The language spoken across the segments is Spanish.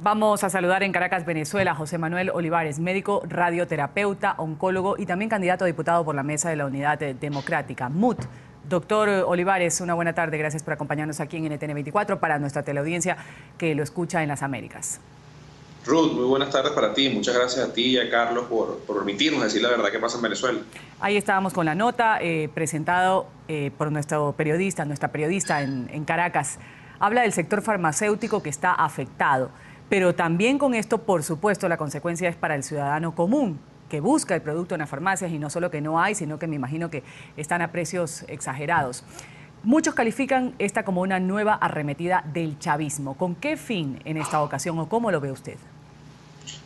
Vamos a saludar en Caracas, Venezuela, a José Manuel Olivares, médico, radioterapeuta, oncólogo y también candidato a diputado por la Mesa de la Unidad Democrática, MUD. Doctor Olivares, una buena tarde. Gracias por acompañarnos aquí en NTN 24 para nuestra teleaudiencia que lo escucha en las Américas. Ruth, muy buenas tardes para ti. Muchas gracias a ti y a Carlos por permitirnos decir la verdad que pasa en Venezuela. Ahí estábamos con la nota presentado por nuestra periodista en Caracas. Habla del sector farmacéutico que está afectado, pero también con esto, por supuesto, la consecuencia es para el ciudadano común, que busca el producto en las farmacias y no solo que no hay, sino que me imagino que están a precios exagerados. Muchos califican esta como una nueva arremetida del chavismo. ¿Con qué fin en esta ocasión o cómo lo ve usted?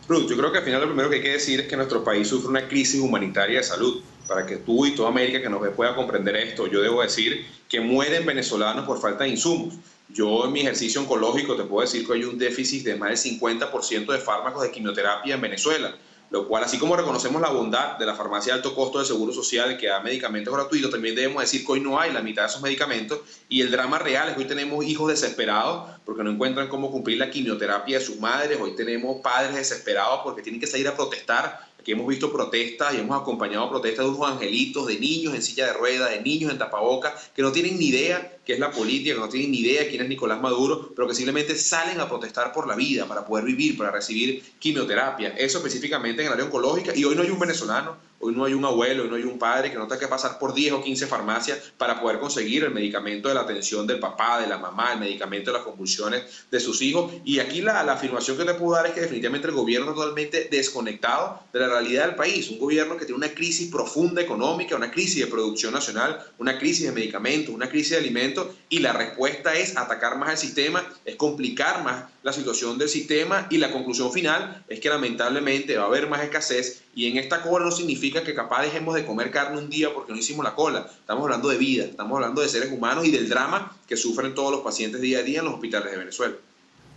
Ruth, yo creo que al final lo primero que hay que decir es que nuestro país sufre una crisis humanitaria de salud. Para que tú y toda América que nos ve pueda comprender esto, yo debo decir que mueren venezolanos por falta de insumos. Yo en mi ejercicio oncológico te puedo decir que hay un déficit de más del 50% de fármacos de quimioterapia en Venezuela, lo cual, así como reconocemos la bondad de la farmacia de alto costo del Seguro Social que da medicamentos gratuitos, también debemos decir que hoy no hay la mitad de esos medicamentos, y el drama real es que hoy tenemos hijos desesperados porque no encuentran cómo cumplir la quimioterapia de sus madres. Hoy tenemos padres desesperados porque tienen que salir a protestar. Aquí hemos visto protestas y hemos acompañado protestas de unos angelitos, de niños en silla de ruedas, de niños en tapabocas, que no tienen ni idea qué es la política, que no tienen ni idea quién es Nicolás Maduro, pero que simplemente salen a protestar por la vida, para poder vivir, para recibir quimioterapia. Eso específicamente en el área oncológica. Y hoy no hay un venezolano, hoy no hay un abuelo, hoy no hay un padre que no tenga que pasar por 10 o 15 farmacias para poder conseguir el medicamento de la atención del papá, de la mamá, el medicamento de las convulsiones de sus hijos. Y aquí la afirmación que te puedo dar es que definitivamente el gobierno está totalmente desconectado de la realidad del país. Un gobierno que tiene una crisis profunda económica, una crisis de producción nacional, una crisis de medicamentos, una crisis de alimentos, y la respuesta es atacar más al sistema, es complicar más la situación del sistema, y la conclusión final es que lamentablemente va a haber más escasez. Y en esta cola no significa que capaz dejemos de comer carne un día porque no hicimos la cola. Estamos hablando de vida, estamos hablando de seres humanos y del drama que sufren todos los pacientes día a día en los hospitales de Venezuela.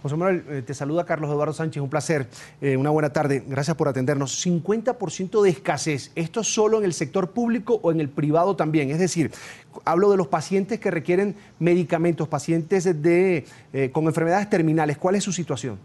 José Manuel, te saluda Carlos Eduardo Sánchez, un placer, una buena tarde, gracias por atendernos. 50% de escasez, ¿esto solo en el sector público o en el privado también? Es decir, hablo de los pacientes que requieren medicamentos, pacientes con enfermedades terminales, ¿cuál es su situación?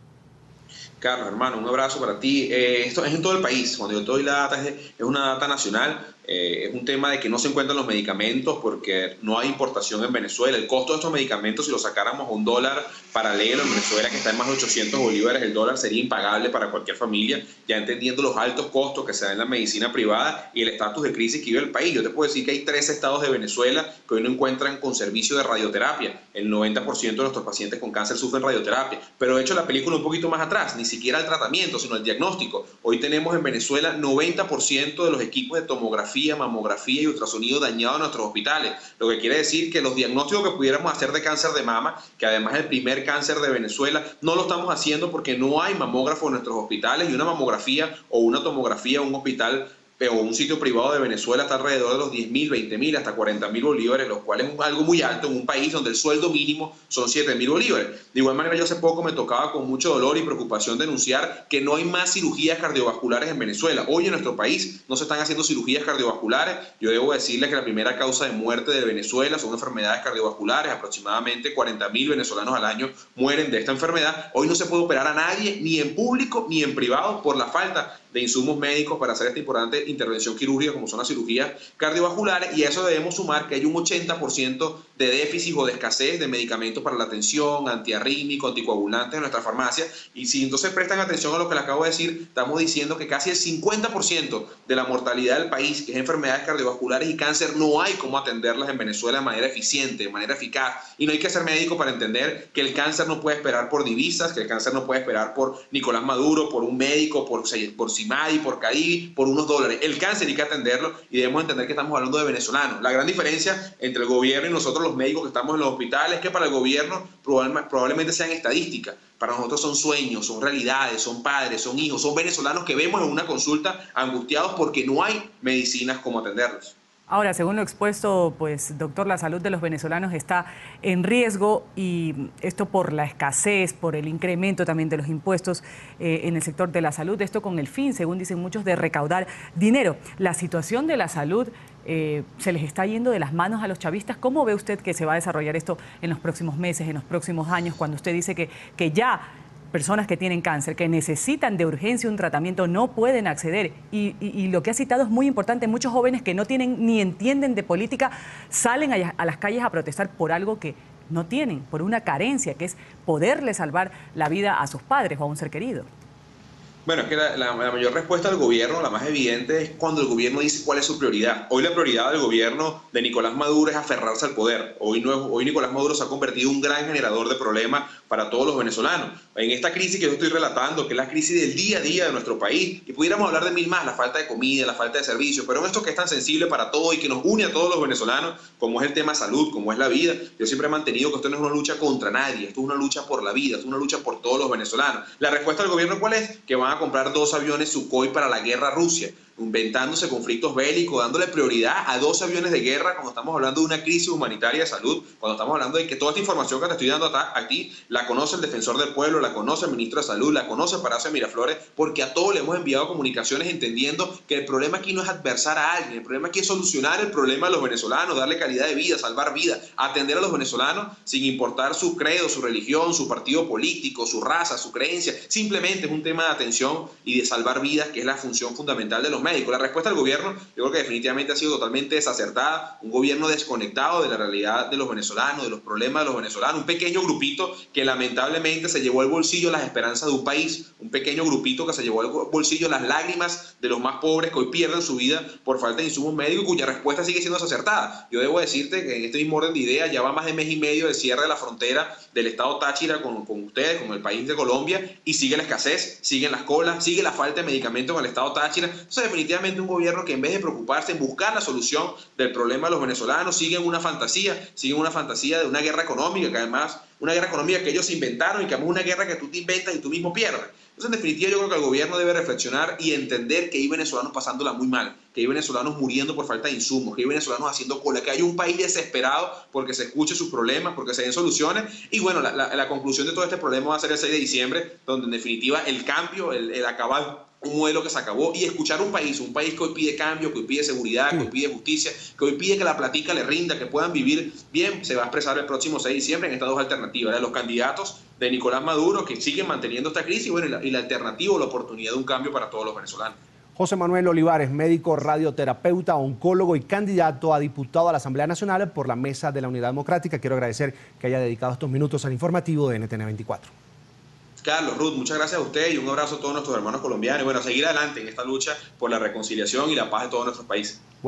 Carlos, hermano, un abrazo para ti. Esto es en todo el país. Cuando yo te doy la data, es una data nacional. Es un tema de que no se encuentran los medicamentos porque no hay importación en Venezuela. El costo de estos medicamentos, si lo sacáramos a un dólar paralelo en Venezuela, que está en más de 800 bolívares el dólar, sería impagable para cualquier familia, ya entendiendo los altos costos que se dan en la medicina privada y el estatus de crisis que vive el país. Yo te puedo decir que hay 13 estados de Venezuela que hoy no encuentran con servicio de radioterapia. El 90% de nuestros pacientes con cáncer sufren radioterapia. Pero he hecho la película un poquito más atrás, ni siquiera el tratamiento, sino el diagnóstico. Hoy tenemos en Venezuela 90% de los equipos de tomografía, mamografía y ultrasonido dañados en nuestros hospitales, lo que quiere decir que los diagnósticos que pudiéramos hacer de cáncer de mama, que además es el primer cáncer de Venezuela, no lo estamos haciendo porque no hay mamógrafo en nuestros hospitales, y una mamografía o una tomografía en un hospital o un sitio privado de Venezuela está alrededor de los 10.000, 20.000, hasta 40.000 bolívares, lo cual es algo muy alto en un país donde el sueldo mínimo son 7.000 bolívares. De igual manera, yo hace poco me tocaba con mucho dolor y preocupación denunciar que no hay más cirugías cardiovasculares en Venezuela. Hoy en nuestro país no se están haciendo cirugías cardiovasculares. Yo debo decirles que la primera causa de muerte de Venezuela son enfermedades cardiovasculares. Aproximadamente 40.000 venezolanos al año mueren de esta enfermedad. Hoy no se puede operar a nadie, ni en público ni en privado, por la falta de insumos médicos para hacer esta importante intervención quirúrgica como son las cirugías cardiovasculares, y a eso debemos sumar que hay un 80% de déficit o de escasez de medicamentos para la atención, antiarrítmicos, anticoagulantes en nuestra farmacia. Y si entonces prestan atención a lo que les acabo de decir, estamos diciendo que casi el 50% de la mortalidad del país, que es enfermedades cardiovasculares y cáncer, no hay cómo atenderlas en Venezuela de manera eficiente, de manera eficaz. Y no hay que ser médico para entender que el cáncer no puede esperar por divisas, que el cáncer no puede esperar por Nicolás Maduro, por un médico, por CIMADI, por CAIDI, por unos dólares. El cáncer hay que atenderlo, y debemos entender que estamos hablando de venezolanos. La gran diferencia entre el gobierno y nosotros los médicos que estamos en los hospitales es que para el gobierno probablemente sean estadísticas. Para nosotros son sueños, son realidades, son padres, son hijos, son venezolanos que vemos en una consulta angustiados porque no hay medicinas como atenderlos. Ahora, según lo expuesto, pues, doctor, la salud de los venezolanos está en riesgo, y esto por la escasez, por el incremento también de los impuestos en el sector de la salud. Esto con el fin, según dicen muchos, de recaudar dinero. La situación de la salud se les está yendo de las manos a los chavistas. ¿Cómo ve usted que se va a desarrollar esto en los próximos meses, en los próximos años, cuando usted dice que ya personas que tienen cáncer, que necesitan de urgencia un tratamiento, no pueden acceder. Y lo que ha citado es muy importante. Muchos jóvenes que no tienen ni entienden de política salen a las calles a protestar por algo que no tienen, por una carencia, que es poderle salvar la vida a sus padres o a un ser querido. Bueno, es que la mayor respuesta del gobierno, la más evidente, es cuando el gobierno dice cuál es su prioridad. Hoy la prioridad del gobierno de Nicolás Maduro es aferrarse al poder. Hoy Nicolás Maduro se ha convertido en un gran generador de problemas para todos los venezolanos. En esta crisis que yo estoy relatando, que es la crisis del día a día de nuestro país, y pudiéramos hablar de mil más, la falta de comida, la falta de servicios, pero en esto que es tan sensible para todos y que nos une a todos los venezolanos, como es el tema salud, como es la vida, yo siempre he mantenido que esto no es una lucha contra nadie, esto es una lucha por la vida, esto es una lucha por todos los venezolanos. La respuesta del gobierno, ¿cuál es? Que van a comprar 2 aviones Sukhoi para la guerra a Rusia, inventándose conflictos bélicos, dándole prioridad a 2 aviones de guerra cuando estamos hablando de una crisis humanitaria de salud, cuando estamos hablando de que toda esta información que te estoy dando a ti, la conoce el defensor del pueblo, la conoce el ministro de Salud, la conoce Palacio de Miraflores, porque a todos le hemos enviado comunicaciones entendiendo que el problema aquí no es adversar a alguien, el problema aquí es solucionar el problema de los venezolanos, darle calidad de vida, salvar vidas, atender a los venezolanos sin importar su credo, su religión, su partido político, su raza, su creencia, simplemente es un tema de atención y de salvar vidas, que es la función fundamental de los médicos. La respuesta del gobierno, yo creo que definitivamente ha sido totalmente desacertada, un gobierno desconectado de la realidad de los venezolanos, de los problemas de los venezolanos, un pequeño grupito que lamentablemente se llevó al bolsillo las esperanzas de un país, un pequeño grupito que se llevó al bolsillo las lágrimas de los más pobres que hoy pierden su vida por falta de insumos médicos, cuya respuesta sigue siendo desacertada. Yo debo decirte que en este mismo orden de ideas ya va más de mes y medio del cierre de la frontera del estado Táchira con ustedes, con el país de Colombia, y sigue la escasez, siguen las colas, sigue la falta de medicamentos en el estado Táchira. Entonces, definitivamente un gobierno que en vez de preocuparse en buscar la solución del problema de los venezolanos, siguen una fantasía de una guerra económica, que además una guerra económica que ellos inventaron y que es una guerra que tú te inventas y tú mismo pierdes. Entonces, en definitiva, yo creo que el gobierno debe reflexionar y entender que hay venezolanos pasándola muy mal, que hay venezolanos muriendo por falta de insumos, que hay venezolanos haciendo cola, que hay un país desesperado porque se escuche sus problemas, porque se den soluciones. Y bueno, la conclusión de todo este problema va a ser el 6 de diciembre, donde en definitiva el cambio, el acabar un modelo que se acabó y escuchar un país que hoy pide cambio, que hoy pide seguridad, que hoy pide justicia, que hoy pide que la platica le rinda, que puedan vivir bien, se va a expresar el próximo 6 de diciembre en estas 2 alternativas, de los candidatos de Nicolás Maduro que siguen manteniendo esta crisis y la alternativa o la oportunidad de un cambio para todos los venezolanos. José Manuel Olivares, médico, radioterapeuta, oncólogo y candidato a diputado a la Asamblea Nacional por la Mesa de la Unidad Democrática. Quiero agradecer que haya dedicado estos minutos al informativo de NTN 24. Carlos, Ruth, muchas gracias a usted y un abrazo a todos nuestros hermanos colombianos. Y bueno, a seguir adelante en esta lucha por la reconciliación y la paz de todos nuestros países.